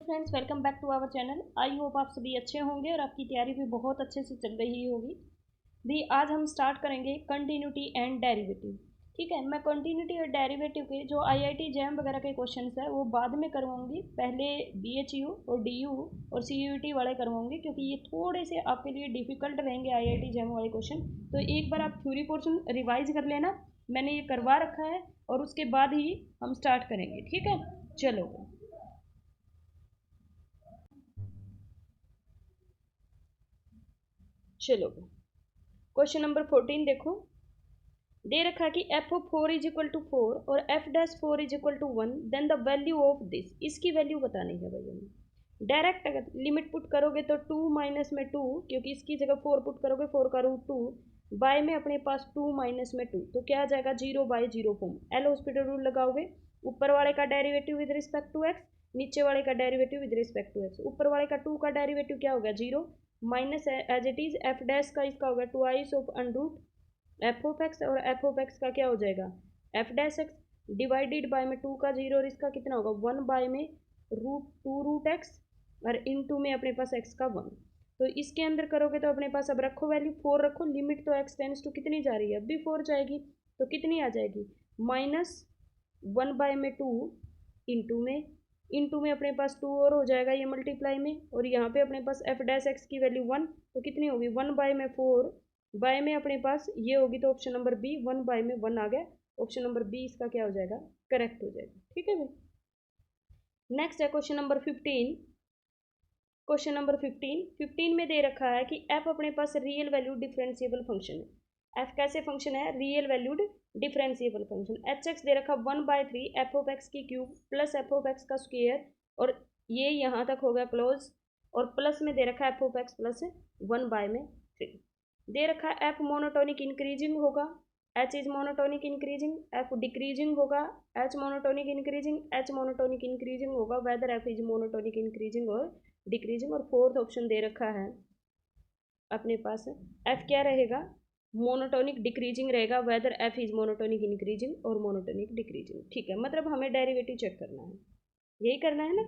Friends, welcome back to our channel. I hope आप सभी अच्छे होंगे और आपकी तैयारी भी बहुत अच्छे से चल रही होगी। भी आज हम स्टार्ट करेंगे कंटिन्यूटी एंड डेरिवेटिव। ठीक है, मैं कंटिन्यूटी और डेरिवेटिव के जो आईआईटी जैम वगैरह के क्वेश्चंस है वो बाद में करवाऊंगी। पहले बीएचयू और डीयू और सीयूईटी वाले करवाऊंगी क्योंकि ये थोड़े से आपके लिए डिफिकल्ट रहेंगे आईआईटी जैम वाले क्वेश्चन। तो एक बार आप थ्योरी पोर्शन रिवाइज कर लेना, मैंने ये करवा रखा है और उसके बाद ही हम स्टार्ट करेंगे। ठीक है, चलो चलो क्वेश्चन नंबर 14 देखो। दे रखा है कि F of 4 is equal to 4 और F dash 4 is equal to 1, then the value of this. इसकी वैल्यू बतानी है भाई हमें। डायरेक्ट अगर लिमिट पुट करोगे तो 2 माइनस में 2, क्योंकि इसकी जगह 4 पुट करोगे 4 का रूट 2, बाय में अपने पास 2 माइनस में 2 तो क्या आ जाएगा 0 by 0 form. L hospital rule लगाओगे। ऊपर वाले का derivative with respect to x, नीचे वाले का derivative with respect to x. ऊपर वाले का 2 का डेरिवेटिव क्या हो गया 0, minus as it is F dash का इसका होगा twice of underroot F of x, और एफ ऑफ एक्स का क्या हो जाएगा F dash x divided by में 2 का 0 और इसका कितना होगा 1 बाय में रूट 2 रूट एक्स और इन टू में अपने पास एक्स का 1। तो इसके अंदर करोगे तो अपने पास अब रखो वैल्यू 4 रखो, लिमिट तो एक्स टेंस टू कितनी जा रही है अब भी 4 जाएगी तो कितनी आ जाएगी माइनस 1 बाय में 2 इंटू में अपने पास 2 और हो जाएगा ये मल्टीप्लाई में, और यहाँ पे अपने पास एफ डैश एक्स की वैल्यू 1 तो कितनी होगी 1 बाय में 4 बाय में अपने पास ये होगी तो ऑप्शन नंबर बी 1 बाय में 1 आ गया। ऑप्शन नंबर बी इसका क्या हो जाएगा करेक्ट हो जाएगा। ठीक है भाई, नेक्स्ट है क्वेश्चन नंबर 15। क्वेश्चन नंबर 15 में दे रखा है कि एफ अपने पास रियल वैल्यूड डिफरेंशिएबल फंक्शन है। एफ कैसे फंक्शन है real valued differentiable function. H X दे रखा 1/3 एफ ऑफ एक्स की cube plus F of x का स्क्वेयर, और ये यहाँ तक हो गया क्लोज, और प्लस में दे रखा है एफ ऑफ एक्स प्लस 1/3। दे रखा है एफ मोनोटोनिक इंक्रीजिंग होगा, H is monotonic increasing, F decreasing होगा, H monotonic increasing, H monotonic increasing होगा, whether F is monotonic increasing और डिक्रीजिंग। और फोर्थ ऑप्शन दे रखा है अपने पास एफ क्या रहेगा मोनोटोनिक डिक्रीजिंग रहेगा, whether F is monotonic increasing और मोनोटोनिक डिक्रीजिंग। ठीक है, मतलब हमें डेरिवेटिव चेक करना है, यही करना है ना।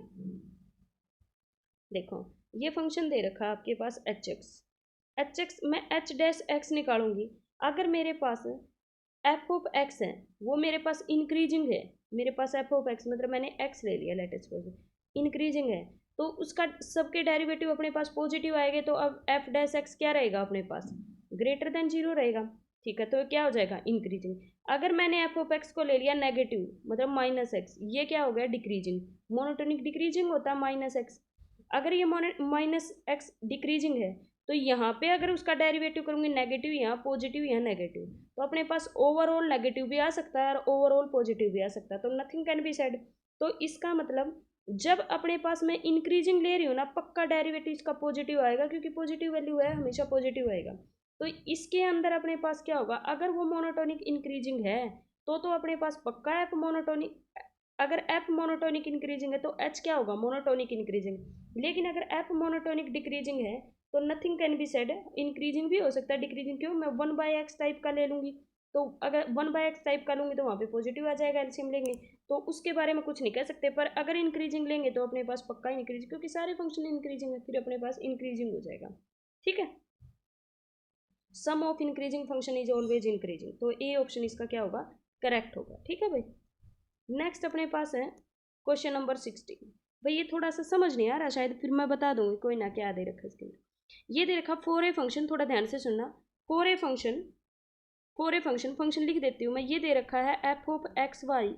देखो ये फंक्शन दे रखा है आपके पास एच एक्स मैं एच डैश एक्स निकालूंगी। अगर मेरे पास एफ ऑफ एक्स है वो मेरे पास इंक्रीजिंग है, मेरे पास एफ ऑफ एक्स मतलब मैंने एक्स ले लिया लेटेस्ट सपोज इंक्रीजिंग है, तो उसका सबके डेरिवेटिव अपने पास पॉजिटिव आएंगे तो अब एफ डैश एक्स क्या रहेगा अपने पास ग्रेटर देन 0 रहेगा। ठीक है, तो क्या हो जाएगा इंक्रीजिंग। अगर मैंने एफ ऑफ एक्स को ले लिया नेगेटिव मतलब माइनस एक्स, ये क्या हो गया डिक्रीजिंग। मोनोटोनिक डिक्रीजिंग होता है माइनस एक्स। अगर ये माइनस एक्स डिक्रीजिंग है तो यहाँ पे अगर उसका डेरिवेटिव करूँगी नेगेटिव, यहाँ पॉजिटिव यहाँ नेगेटिव, तो अपने पास ओवरऑल नेगेटिव भी आ सकता है और ओवरऑल पॉजिटिव भी आ सकता है, तो नथिंग कैन बी सेड। तो इसका मतलब जब अपने पास मैं इंक्रीजिंग ले रही हूँ ना पक्का डेरिवेटिव इसका पॉजिटिव आएगा, क्योंकि पॉजिटिव वैल्यू है हमेशा पॉजिटिव आएगा। तो इसके अंदर अपने पास क्या होगा अगर वो मोनोटोनिक इंक्रीजिंग है तो अपने पास पक्का एफ मोनोटोनिक, अगर एफ मोनोटोनिक इंक्रीजिंग है तो एच क्या होगा मोनोटोनिक इंक्रीजिंग। लेकिन अगर एफ मोनोटोनिक डिक्रीजिंग है तो nothing can be said, increasing भी हो सकता है डिक्रीजिंग क्यों, मैं 1/x टाइप का ले लूँगी, तो अगर 1/x टाइप का लूँगी तो वहाँ पे पॉजिटिव आ जाएगा एलसीएम लेंगे, तो उसके बारे में कुछ नहीं कह सकते। पर अगर इंक्रीजिंग लेंगे तो अपने पास पक्का इंक्रीजिंग, क्योंकि सारे फंक्शन इंक्रीजिंग है फिर अपने पास इंक्रीजिंग हो जाएगा। ठीक है, sum of increasing function is always increasing, तो ए ऑप्शन इसका क्या होगा करेक्ट होगा। ठीक है भाई, नेक्स्ट अपने पास है क्वेश्चन नंबर 16। भाई ये थोड़ा सा समझ नहीं आ रहा शायद, फिर मैं बता दूंगी, कोई ना। क्या दे रखा इसके अंदर, ये दे रखा 4a फंक्शन, थोड़ा ध्यान से सुनना। 4a फंक्शन, 4a फंक्शन लिख देती हूँ मैं। ये दे रखा है F of x y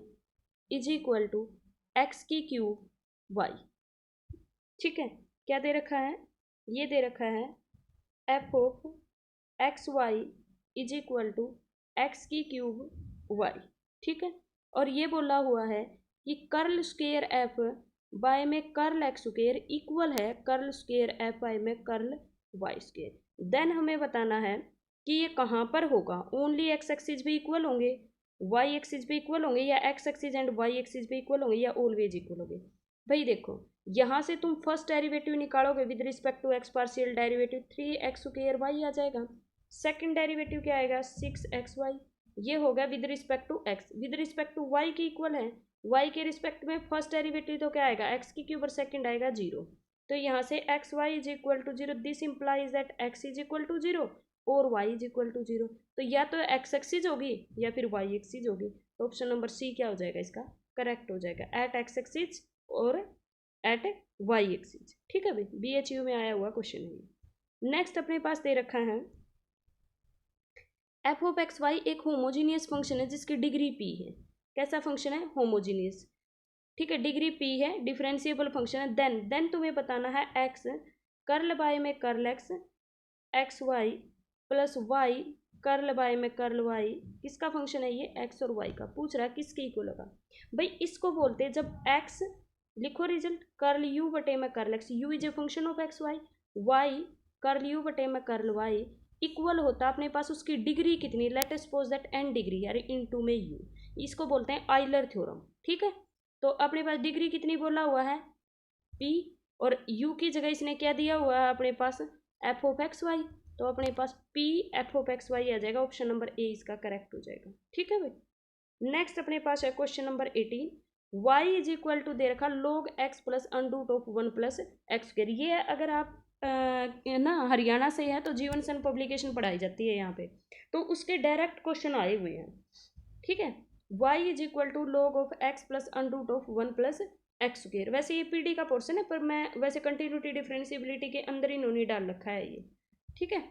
is equal to x की क्यूब वाई। ठीक है, क्या दे रखा है ये दे रखा है F of x y is equal to x की क्यूब वाई। ठीक है, और ये बोला हुआ है कि कर्ल स्क्वेयर एफ बाय में कर्ल एक्स स्क्वेयर इक्वल है कर्ल स्क्वेयर एफ बाय में कर्ल वाई स्क्वेयर। देन हमें बताना है कि ये कहाँ पर होगा, ओनली एक्स एक्सिस भी इक्वल होंगे वाई एक्सिस भी इक्वल होंगे, या x axis and y axis भी इक्वल होंगे, या ऑलवेज इक्वल होंगे। भाई देखो यहाँ से तुम फर्स्ट डेरिवेटिव निकालोगे with respect to X partial derivative 3x square Y आ जाएगा। सेकंड डेरिवेटिव क्या आएगा 6xy, ये हो गया with respect to X, with respect to Y की इक्वल है वाई के रिस्पेक्ट में फर्स्ट डेरिवेटिव तो क्या आएगा, एक्स की क्यूब और सेकंड आएगा 0। तो यहाँ से x y is equal to 0, this implies that x is equal to 0 और वाई इज इक्वल टू 0। तो या तो एक्स एक्सिज होगी या फिर वाई एक्सिज होगी। तो ऑप्शन नंबर सी क्या हो जाएगा, इसका करेक्ट हो जाएगा, एट एक्स एक्सिज और एट वाई एक्सिज। ठीक है भाई, BHU में आया हुआ क्वेश्चन है। नेक्स्ट अपने पास दे रखा है एफ ऑफ एक्स वाई एक होमोजीनियस फंक्शन है जिसकी डिग्री पी है। कैसा फंक्शन है, होमोजीनियस। ठीक है, डिग्री पी है, डिफरेंशिएबल फंक्शन है। देन तुम्हें बताना है एक्स कर्ल बाय में curl x, x y plus y curl by में कर्ल वाई, किसका फंक्शन है ये, एक्स और वाई का। पूछ रहा है किसके इक्वल होगा भाई, इसको बोलते हैं जब एक्स, लिखो रिजल्ट, कर्ल यू बटे में curl x, u is a function of x y, y curl u बटे में कर्ल वाई इक्वल होता अपने पास उसकी डिग्री कितनी, let us suppose that n degree यार इनटू में u, इसको बोलते हैं आइलर थ्योरम। ठीक है, तो अपने पास डिग्री कितनी बोला हुआ है p, और u की जगह इसने क्या दिया हुआ है अपने पास f ऑफ एक्स वाई, तो अपने पास p f of x Y आ जाएगा, ऑप्शन नंबर ए इसका करेक्ट हो जाएगा। ठीक है भाई, नेक्स्ट अपने पास है question number 18, y is equal to दे रखा log x plus under root of 1 plus x square. ये अगर आप ना हरियाणा से है तो जीवन सन पब्लिकेशन पढ़ाई जाती है यहाँ पे, तो उसके डायरेक्ट क्वेश्चन आए हुए हैं। ठीक है, y is equal to log of x plus under root of 1 plus x square. वैसे ये पीडी का पोर्शन है पर मैं वैसे कंटिन्यूटी डिफरेंशिएबिलिटी के अंदर इन्होंने डाल रखा है ये। ठीक है,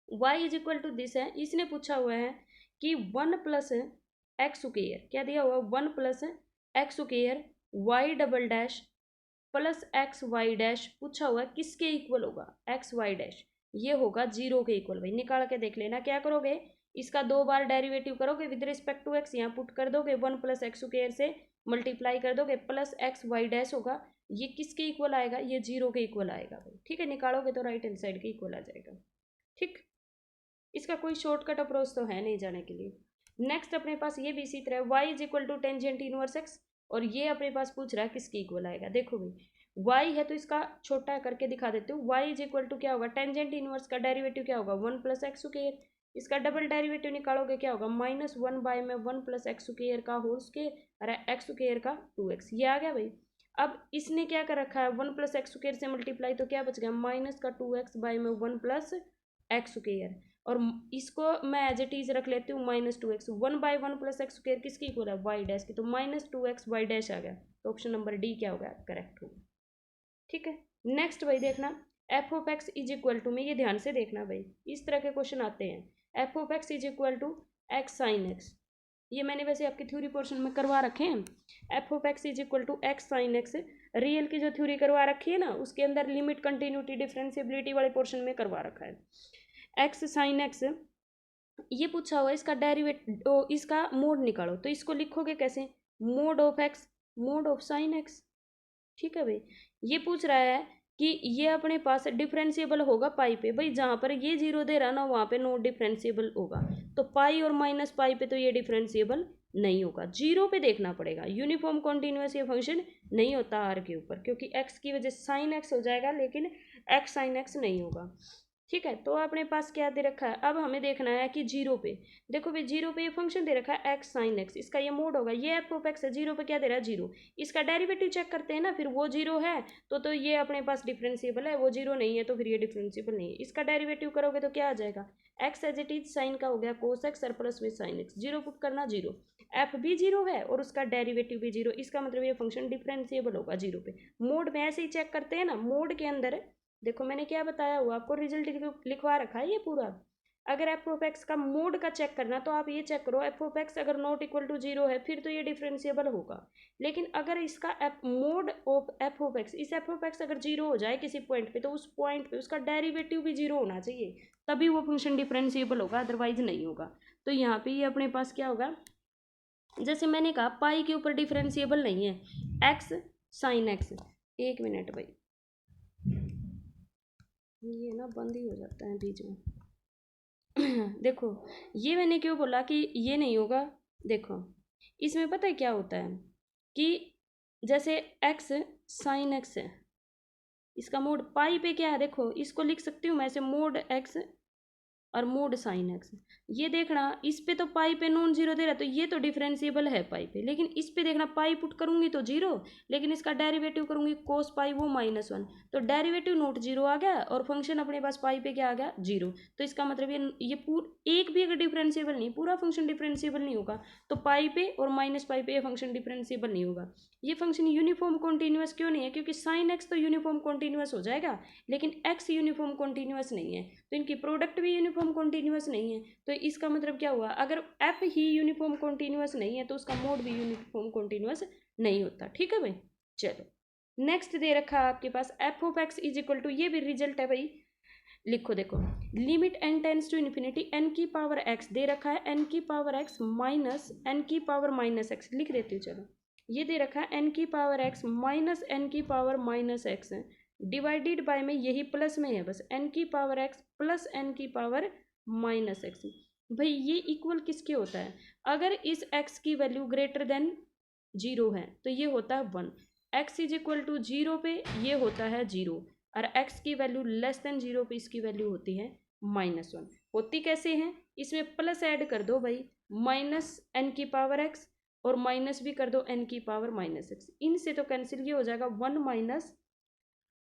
y is equal to this है, इसने पूछा हुआ है कि 1 प्लस एक्स स्क्वायर, क्या दिया हुआ 1 plus x square y double dash plus x y dash, पूछा हुआ किसके इक्वल होगा, एक्स वाई डैश, ये होगा 0 के इक्वल। भाई निकाल के देख लेना, क्या करोगे, इसका 2 बार डेरिवेटिव करोगे विद रिस्पेक्ट टू एक्स, यहाँ पुट कर दोगे 1 प्लस एक्स स्क्वायर से मल्टीप्लाई कर दोगे प्लस एक्स वाई डैश होगा, ये किसके इक्वल आएगा, ये 0 के इक्वल आएगा भाई। ठीक है, निकालोगे तो राइट हैंड साइड के इक्वल आ जाएगा। ठीक, इसका कोई शॉर्टकट अप्रोच तो है नहीं जाने के लिए। नेक्स्ट अपने पास ये भी इसी तरह y is equal to tangent inverse x, और ये अपने पास पूछ रहा है किसकी इक्वल आएगा। देखो भाई y है तो इसका छोटा करके दिखा देते हूँ, y इज इक्वल टू क्या होगा, टेंजेंट इनवर्स का डेरिवेटिव क्या होगा 1 प्लस एक्स स्क्वायर, इसका डबल डेरिवेटिव निकालोगे क्या होगा -1 बाय में 1 प्लस एक्स स्क्वायर का होल स्क्वायर, अरे एक्स स्क्वायर का 2x, ये आ गया भाई। अब इसने क्या कर रखा है 1 प्लस एक्स स्क्वायर से मल्टीप्लाई, तो क्या बच गया माइनस का 2x बाय में 1 प्लस एक्स स्क्वायर, और इसको मैं एज इट इज रख लेती हूँ -2x, 1 by 1 plus x square किसकी इक्वल है, वाई डैश की, तो -2x वाई डैश आ गया, तो ऑप्शन नंबर डी क्या होगा, करेक्ट होगा। ठीक है, नेक्स्ट भाई देखना F of x is equal to में, ये ध्यान से देखना भाई, इस तरह के क्वेश्चन आते हैं, F of x is equal to x sine x, ये मैंने वैसे आपकी थ्योरी पोर्शन में करवा रखे हैं, F of x is equal to x sine x, real की जो थ्योरी करवा रखी है ना उसके अंदर लिमिट कंटिन्यूटी डिफरेंशिएबिलिटी वाले पोर्शन में करवा रखा है। एक्स साइन एक्स, ये पूछा हुआ इसका डेरिवेट इसका मोड निकालो, तो इसको लिखोगे कैसे, mode of x mode of sine x. ठीक है भाई, ये पूछ रहा है कि ये अपने पास डिफरेंशिएबल होगा पाई पे, भाई जहाँ पर ये 0 दे रहा ना वहाँ पे नॉट डिफरेंशिएबल होगा, तो पाई और माइनस पाई पे तो ये डिफरेंशिएबल नहीं होगा, 0 पे देखना पड़ेगा। यूनिफॉर्म कॉन्टिन्यूस ये फंक्शन नहीं होता आर के ऊपर, क्योंकि एक्स की वजह से साइन एक्स हो जाएगा लेकिन एक्स साइन एक्स नहीं होगा। ठीक है, तो अपने पास क्या दे रखा है, अब हमें देखना है कि 0 पे, देखो भाई 0 पे ये फंक्शन दे रखा है एक्स साइन एक्स, इसका ये मोड होगा, ये एफ ऑफ एक्स है, 0 पे क्या दे रहा है 0, इसका डेरिवेटिव चेक करते हैं ना, फिर वो 0 है तो ये अपने पास डिफरेंशिएबल है, वो 0 नहीं है तो फिर ये डिफरेंशिएबल नहीं है। इसका डेरिवेटिव करोगे तो क्या आ जाएगा, x as it is sine का हो गया कोस एक्स और प्लस में साइन एक्स, 0 पुट करना 0, एफ भी 0 है और उसका डेरिवेटिव भी 0, इसका मतलब ये फंक्शन डिफरेंशिएबल होगा 0 पे। मोड में ऐसे ही चेक करते हैं ना, मोड के अंदर देखो मैंने क्या बताया हुआ आपको, रिजल्ट लिखवा रखा है ये पूरा। अगर एफ ऑफ एक्स का मोड का चेक करना तो आप ये चेक करो, एफ ऑफ एक्स अगर नॉट इक्वल टू 0 है फिर तो ये डिफरेंशिएबल होगा, लेकिन अगर इसका mode of F of x, इस एफ ऑफ एक्स अगर 0 हो जाए किसी पॉइंट पे तो उस पॉइंट पे उसका डेरिवेटिव भी 0 होना चाहिए, तभी वो फंक्शन डिफरेंशिएबल होगा, अदरवाइज नहीं होगा। तो यहाँ पे ये अपने पास क्या होगा, जैसे मैंने कहा पाई के ऊपर डिफरेंशिएबल नहीं है, एक्स साइन एक्स, एक मिनट भाई ये ना बंद ही हो जाता है बीच में देखो ये मैंने क्यों बोला कि ये नहीं होगा, देखो इसमें पता है क्या होता है कि जैसे एक्स साइन एक्स है, इसका मोड पाई पे क्या है, देखो इसको लिख सकती हूँ मैं ऐसे मोड एक्स और मोड साइन एक्स। ये देखना इस पे तो पाई पे नॉन जीरो दे रहा है, तो ये तो डिफरेंशिएबल है पाई पे, लेकिन इस पे देखना पाई पुट करूंगी तो जीरो, लेकिन इसका डेरिवेटिव करूंगी कोस पाई वो -1, तो डेरिवेटिव नोट जीरो आ गया और फंक्शन अपने पास पाई पे क्या आ गया जीरो। तो इसका मतलब ये एक भी अगर डिफरेंशिएबल नहीं, पूरा फंक्शन डिफरेंशिएबल नहीं होगा तो पाई पे और माइनस पाई पे ये फंक्शन डिफरेंशिएबल नहीं होगा। ये फंक्शन यूनिफॉर्म कॉन्टिन्यूअस क्यों नहीं है, क्योंकि साइन एक्स तो यूनिफॉर्म कॉन्टिन्यूअस हो जाएगा लेकिन एक्स यूनिफॉर्म कॉन्टिन्यूअस नहीं है, तो इनकी प्रोडक्ट भी यूनिफॉर्म कॉन्टिन्यूअस नहीं है। तो इसका मतलब क्या हुआ, अगर एफ ही यूनिफॉर्म कॉन्टिन्यूअस नहीं है तो उसका मोड भी यूनिफॉर्म कॉन्टिन्यूअस नहीं होता। ठीक है भाई, चलो नेक्स्ट दे रखा है आपके पास F of x is equal to, ये भी रिजल्ट है भाई, लिखो देखो, limit N tends to infinity N की पावर एक्स दे रखा है, एन की पावर एक्स माइनस एन की पावर माइनस एक्स, लिख देती हूँ चलो। ये दे रखा है एन की पावर एक्स माइनस एन की पावर माइनस एक्स है, डिवाइडेड बाय में यही प्लस में है बस, एन की पावर एक्स प्लस एन की पावर माइनस एक्स। भाई ये इक्वल किसके होता है, अगर इस एक्स की वैल्यू ग्रेटर देन जीरो है तो ये होता है 1, x is equal to zero पे ये होता है जीरो, और x की वैल्यू लेस देन जीरो पे इसकी वैल्यू होती है -1। होती कैसे हैं, इसमें प्लस ऐड कर दो भाई माइनस एन की पावर x और माइनस भी कर दो एन की पावर -x, इनसे तो कैंसिल ये हो जाएगा 1 माइनस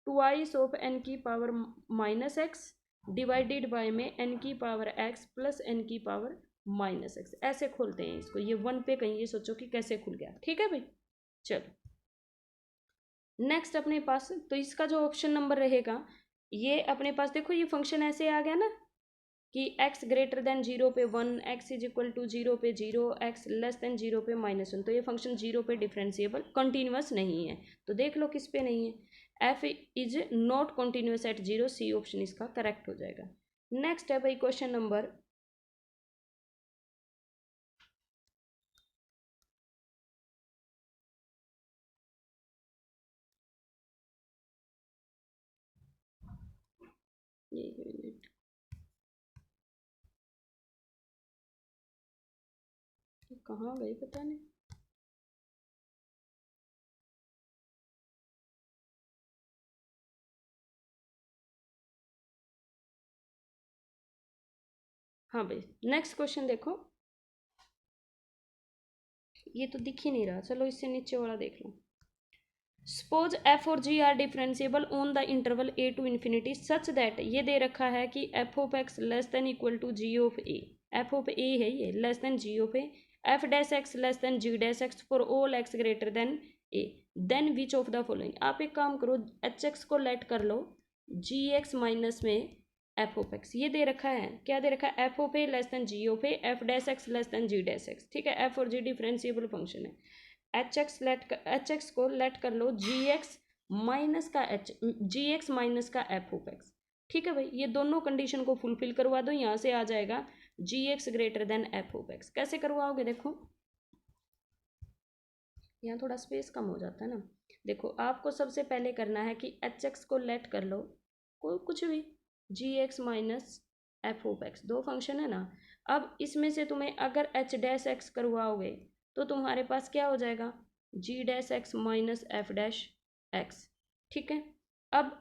ट्वाइस ऑफ एन की पावर -x डिवाइडेड बाय में एन की पावर x प्लस एन की पावर -x, ऐसे खोलते हैं इसको, ये 1 पे कहीं ये सोचो कि कैसे खुल गया। ठीक है भाई, चलो नेक्स्ट अपने पास, तो इसका जो ऑप्शन नंबर रहेगा ये अपने पास देखो, ये फंक्शन ऐसे आ गया ना कि x ग्रेटर देन जीरो पे 1, x is equal to zero पे 0, x लेस देन जीरो पे -1, तो ये फंक्शन जीरो पे डिफरेंशिएबल कंटिन्यूअस नहीं है, तो देख लो किस पे नहीं है, f is not continuous at zero, C option इसका करेक्ट हो जाएगा। नेक्स्ट है भाई क्वेश्चन नंबर कहाँ गई पता नहीं, हाँ भाई नेक्स्ट क्वेश्चन देखो, ये तो दिख ही नहीं रहा, चलो इससे नीचे वाला देख लो। सपोज एफ और G are differentiable on the interval A to infinity such that, ये दे रखा है कि F of X less than equal to G of A, F of A है ये less than G of A, F dash x less than G dash X for all X greater than A, then which of the following. आप एक काम करो, H x को let कर लो G x minus में एफ ऑफ एक्स, ये दे रखा है, क्या दे रखा है, F of a less than G of A, F dash x less than G dash x. ठीक है, एफ और जी डिफरेंशिएबल फंक्शन है, एच एक्स को लेट कर लो जी एक्स माइनस का एफ ऑफ एक्स। ठीक है भाई, ये दोनों कंडीशन को फुलफिल करवा दो, यहाँ से आ जाएगा G X greater than F of X. कैसे करवाओगे देखो, यहाँ थोड़ा स्पेस कम हो जाता है ना, देखो आपको सबसे पहले करना है कि एच एक्स को लेट कर लो कोई कुछ भी G x minus F of X, दो फंक्शन है ना, अब इसमें से तुम्हें अगर एच डैश एक्स करवाओगे तो तुम्हारे पास क्या हो जाएगा G dash X minus F dash x. ठीक है, अब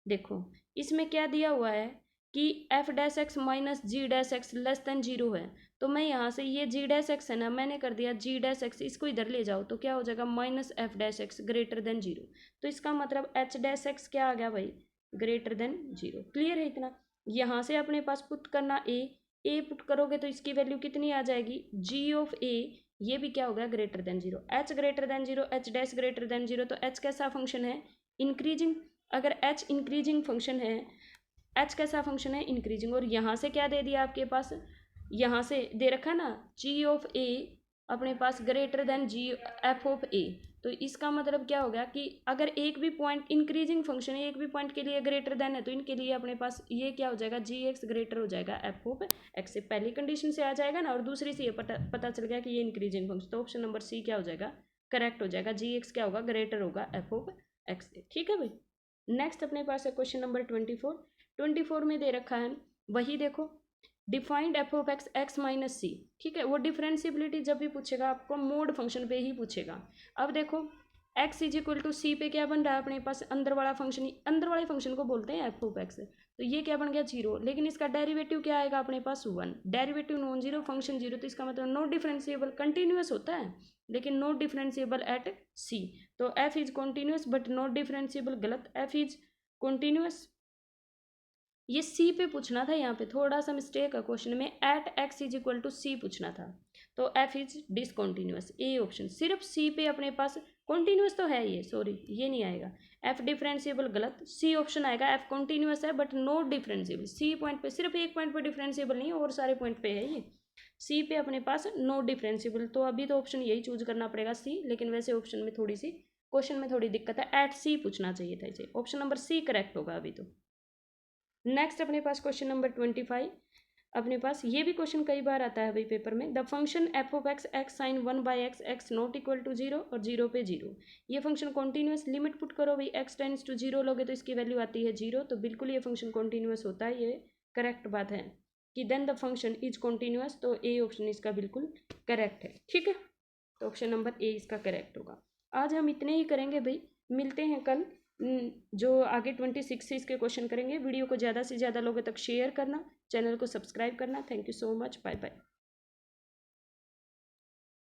देखो इसमें क्या दिया हुआ है कि F dash X minus G dash x less than zero है, तो मैं यहाँ से ये जी डैश एक्स है ना, मैंने कर दिया जी डैश एक्स, इसको इधर ले जाओ तो क्या हो जाएगा minus F dash x greater than zero, तो इसका मतलब एच डैश एक्स क्या आ गया भाई ग्रेटर देन जीरो। क्लियर है इतना, यहाँ से अपने पास पुट करना ए पुट करोगे तो इसकी वैल्यू कितनी आ जाएगी जी ऑफ ए, ये भी क्या हो गया greater than zero, H greater than zero, H dash greater than zero, तो एच कैसा फंक्शन है इंक्रीजिंग, अगर एच इंक्रीजिंग फंक्शन है, एच कैसा फंक्शन है इंक्रीजिंग, और यहाँ से क्या दे दिया आपके पास, यहाँ से दे रखा ना जी ऑफ ए अपने पास greater than G F of A, तो इसका मतलब क्या हो गया कि अगर एक भी पॉइंट इंक्रीजिंग फंक्शन है, एक भी पॉइंट के लिए ग्रेटर देन है, तो इनके लिए अपने पास ये क्या हो जाएगा जी एक्स ग्रेटर हो जाएगा एफ ऑफ एक्स से, पहली कंडीशन से आ जाएगा ना, और दूसरी से ये पता चल गया कि ये इंक्रीजिंग फंक्शन, तो ऑप्शन नंबर सी क्या हो जाएगा करेक्ट हो जाएगा, जी एक्स क्या होगा ग्रेटर होगा एफ ऑफ एक्स से। ठीक है भाई, नेक्स्ट अपने पास है क्वेश्चन नंबर 24 में दे रखा है वही देखो, defined F of x X minus C. ठीक है, वो डिफरेंशिएबिलिटी जब भी पूछेगा आपको मोड फंक्शन पे ही पूछेगा। अब देखो एक्स इज इक्वल टू सी पे क्या बन रहा है अपने पास, अंदर वाला फंक्शन, अंदर वाले फंक्शन को बोलते हैं एफ ऑफ एक्स, तो ये क्या बन गया 0, लेकिन इसका डेरिवेटिव क्या आएगा अपने पास 1, डेरिवेटिव नॉन जीरो, फंक्शन 0, तो इसका मतलब नॉट डिफरेंशिएबल, कंटिन्यूस होता है लेकिन नॉट डिफरेंशिएबल एट सी, तो F is continuous but not differentiable, गलत, एफ इज कॉन्टिन्यूस। ये सी पे पूछना था, यहाँ पे थोड़ा सा मिस्टेक है क्वेश्चन में, at X is equal to C पूछना था, तो F is discontinuous, A option, सिर्फ सी पे अपने पास कॉन्टिन्यूस तो है ये, सॉरी ये नहीं आएगा, एफ डिफरेंशिएबल गलत, सी ऑप्शन आएगा, एफ कॉन्टिन्यूस है but not differentiable, C point पे, सिर्फ एक पॉइंट पे डिफरेंशिएबल नहीं और सारे पॉइंट पे है ये, सी पे अपने पास नॉट डिफरेंशिएबल, तो अभी तो ऑप्शन यही चूज करना पड़ेगा सी, लेकिन वैसे ऑप्शन में थोड़ी सी, क्वेश्चन में थोड़ी दिक्कत है, एट सी पूछना चाहिए था इसे, ऑप्शन नंबर सी करेक्ट होगा अभी तो। नेक्स्ट अपने पास क्वेश्चन नंबर 25, अपने पास ये भी क्वेश्चन कई बार आता है भाई पेपर में, the function F of x x sine 1/x x not equal to 0 और 0 पे 0, ये फंक्शन कॉन्टिन्यूस, लिमिट पुट करो भाई, एक्स टेंड्स टू 0 लोगे तो इसकी वैल्यू आती है 0, तो बिल्कुल ये फंक्शन कॉन्टिन्यूस होता है, ये करेक्ट बात है कि then the function is continuous, तो ए ऑप्शन इसका बिल्कुल करेक्ट है, ठीक है, तो ऑप्शन नंबर ए इसका करेक्ट होगा। आज हम इतने ही करेंगे भाई, मिलते हैं कल, जो आगे 26 से इसके क्वेश्चन करेंगे। वीडियो को ज़्यादा से ज़्यादा लोगों तक शेयर करना, चैनल को सब्सक्राइब करना। Thank you so much, bye bye.